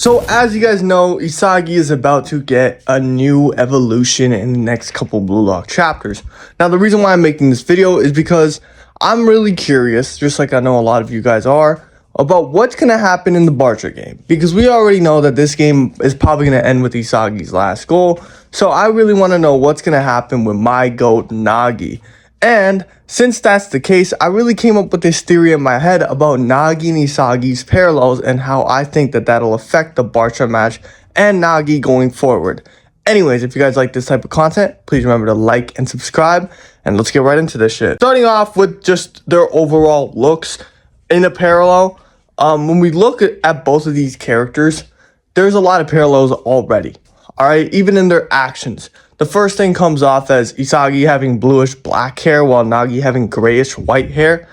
So as you guys know, Isagi is about to get a new evolution in the next couple Blue Lock chapters. Now the reason why I'm making this video is because I'm really curious, just like I know a lot of you guys are, about what's going to happen in the Bartra game. Because we already know that this game is probably going to end with Isagi's last goal. So I really want to know what's going to happen with my GOAT Nagi. And since that's the case, I really came up with this theory in my head about Nagi and Isagi's parallels and how I think that that'll affect the Bartra match and Nagi going forward. Anyways, if you guys like this type of content, please remember to like and subscribe, and let's get right into this shit. Starting off with just their overall looks in a parallel, when we look at both of these characters, there's a lot of parallels already, alright, even in their actions. The first thing comes off as Isagi having bluish black hair while Nagi having grayish white hair.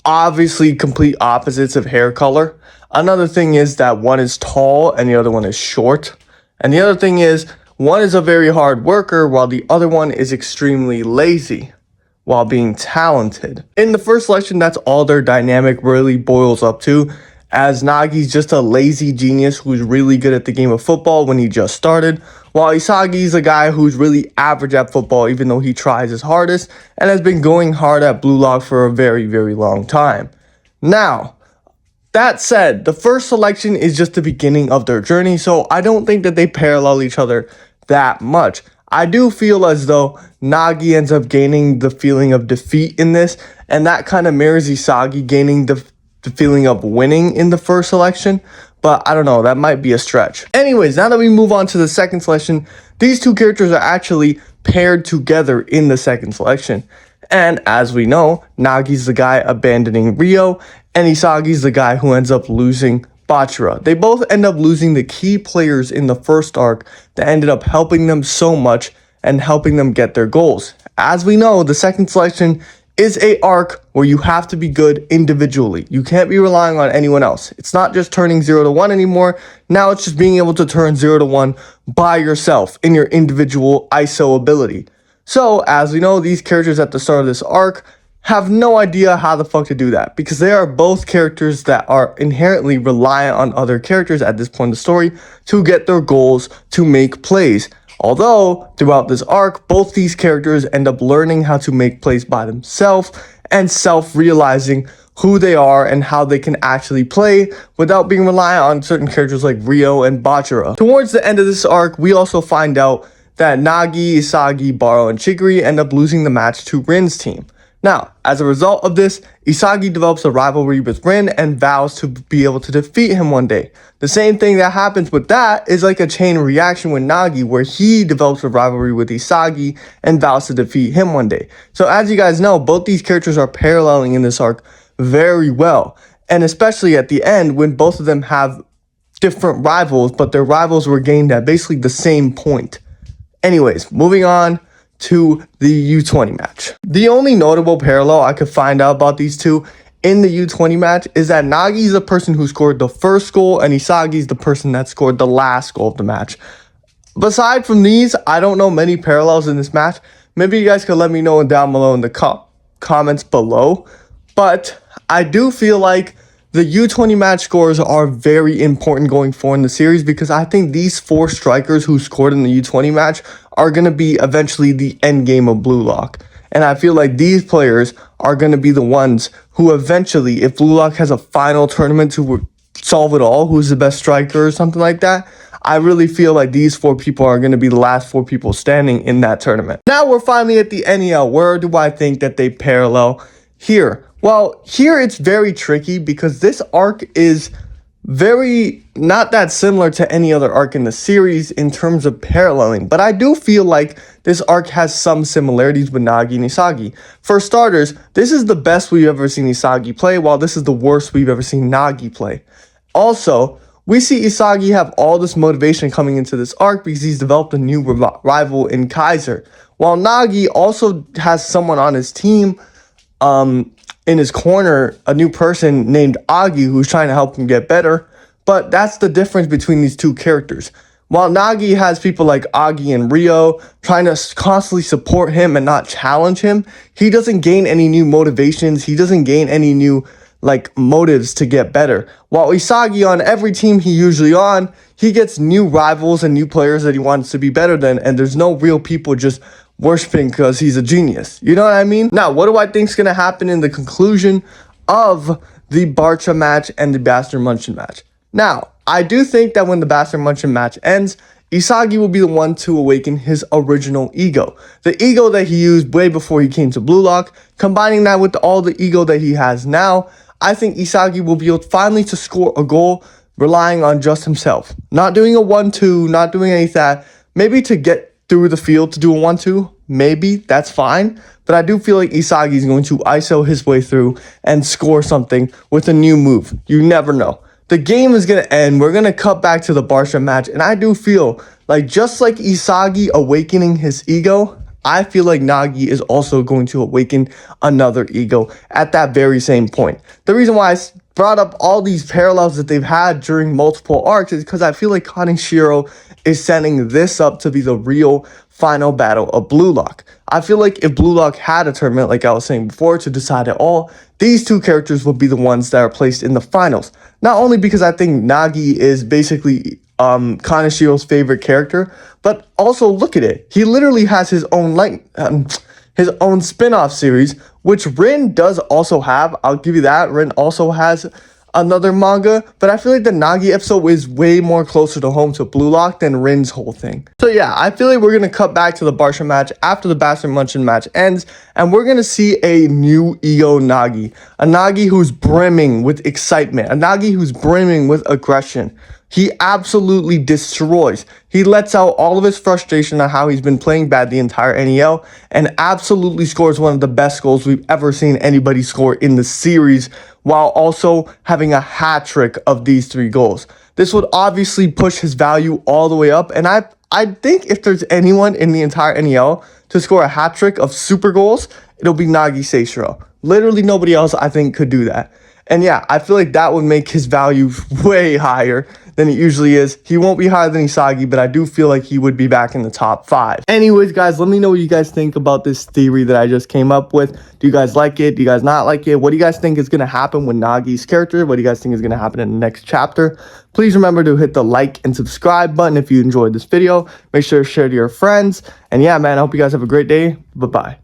Obviously complete opposites of hair color. Another thing is that one is tall and the other one is short. And the other thing is one is a very hard worker while the other one is extremely lazy while being talented. In the first selection, that's all their dynamic really boils up to, as Nagi's just a lazy genius who's really good at the game of football when he just started, while Isagi's a guy who's really average at football even though he tries his hardest and has been going hard at Blue Lock for a very, very long time. Now, that said, the first selection is just the beginning of their journey, so I don't think that they parallel each other that much. I do feel as though Nagi ends up gaining the feeling of defeat in this, and that kind of mirrors Isagi gaining the feeling of winning in the first selection, but I don't know, that might be a stretch. Anyways, now that we move on to the second selection, these two characters are actually paired together in the second selection. And as we know, Nagi's the guy abandoning Rio, and Isagi's the guy who ends up losing Bachira. They both end up losing the key players in the first arc that ended up helping them so much and helping them get their goals. As we know, the second selection is a arc where you have to be good individually. You can't be relying on anyone else. It's not just turning 0 to 1 anymore. Now it's just being able to turn 0 to 1 by yourself in your individual ISO ability. So, as we know, these characters at the start of this arc have no idea how the fuck to do that, because they are both characters that are inherently reliant on other characters at this point in the story to get their goals, to make plays. Although, throughout this arc, both these characters end up learning how to make plays by themselves and self-realizing who they are and how they can actually play without being reliant on certain characters like Rio and Bachira. Towards the end of this arc, we also find out that Nagi, Isagi, Baro, and Chigiri end up losing the match to Rin's team. Now, as a result of this, Isagi develops a rivalry with Rin and vows to be able to defeat him one day. The same thing that happens with that is like a chain reaction with Nagi, where he develops a rivalry with Isagi and vows to defeat him one day. So as you guys know, both these characters are paralleling in this arc very well. And especially at the end, when both of them have different rivals, but their rivals were gained at basically the same point. Anyways, moving on to the U20 match. The only notable parallel I could find out about these two in the U20 match is that Nagi's the person who scored the first goal and Isagi's the person that scored the last goal of the match. Aside from these, I don't know many parallels in this match. Maybe you guys could let me know down below in the comments below. But I do feel like the U20 match scores are very important going forward in the series, because I think these four strikers who scored in the U20 match are going to be eventually the end game of Blue Lock. And I feel like these players are going to be the ones who eventually, if Blue Lock has a final tournament to solve it all, who's the best striker or something like that, I really feel like these four people are going to be the last four people standing in that tournament. Now we're finally at the NEL. Where do I think that they parallel here? Well, here it's very tricky because this arc is very not that similar to any other arc in the series in terms of paralleling, but I do feel like this arc has some similarities with Nagi and Isagi. For starters, this is the best we've ever seen Isagi play, while this is the worst we've ever seen Nagi play. Also, we see Isagi have all this motivation coming into this arc because he's developed a new rival in Kaiser, while Nagi also has someone on his team in his corner, a new person named Agi who's trying to help him get better. But that's the difference between these two characters. While Nagi has people like Agi and Rio trying to constantly support him and not challenge him, he doesn't gain any new motivations. He doesn't gain any new like motives to get better. While Isagi, on every team he usually on, he gets new rivals and new players that he wants to be better than, and there's no real people just worshiping because he's a genius. You know what I mean? Now, what do I think is going to happen in the conclusion of the Barca match and the Bastard Munchen match? Now, I do think that when the Bastard Munchen match ends, Isagi will be the one to awaken his original ego. The ego that he used way before he came to Blue Lock, combining that with all the ego that he has now, I think Isagi will be able finally to score a goal relying on just himself. Not doing a 1-2, not doing any of that. Maybe to get through the field to do a 1-2, maybe, that's fine. But I do feel like Isagi is going to ISO his way through and score something with a new move. You never know. The game is going to end. We're going to cut back to the Barca match. And I do feel like just like Isagi awakening his ego, I feel like Nagi is also going to awaken another ego at that very same point. The reason why I brought up all these parallels that they've had during multiple arcs is because I feel like Seishiro is setting this up to be the real final battle of Blue Lock. I feel like if Blue Lock had a tournament, like I was saying before, to decide it all, these two characters would be the ones that are placed in the finals. Not only because I think Nagi is basically Kanashiro's favorite character, but also look at it. He literally has his own his own spin-off series, which Rin does also have. I'll give you that. Rin also has another manga, but I feel like the Nagi episode is way more closer to home to Blue Lock than Rin's whole thing. So yeah, I feel like we're going to cut back to the Barca match after the Bastard Munchen match ends, and we're going to see a new ego Nagi. A Nagi who's brimming with excitement. A Nagi who's brimming with aggression. He absolutely destroys. He lets out all of his frustration on how he's been playing bad the entire NEL and absolutely scores one of the best goals we've ever seen anybody score in the series, while also having a hat trick of these 3 goals. This would obviously push his value all the way up, and I think if there's anyone in the entire NEL to score a hat trick of super goals, it'll be Nagi Seishiro. Literally nobody else I think could do that. And yeah, I feel like that would make his value way higher than it usually is. He won't be higher than Isagi, but I do feel like he would be back in the top 5. Anyways, guys, let me know what you guys think about this theory that I just came up with. Do you guys like it? Do you guys not like it? What do you guys think is going to happen with Nagi's character? What do you guys think is going to happen in the next chapter? Please remember to hit the like and subscribe button if you enjoyed this video. Make sure to share to your friends. And yeah, man, I hope you guys have a great day. Bye-bye.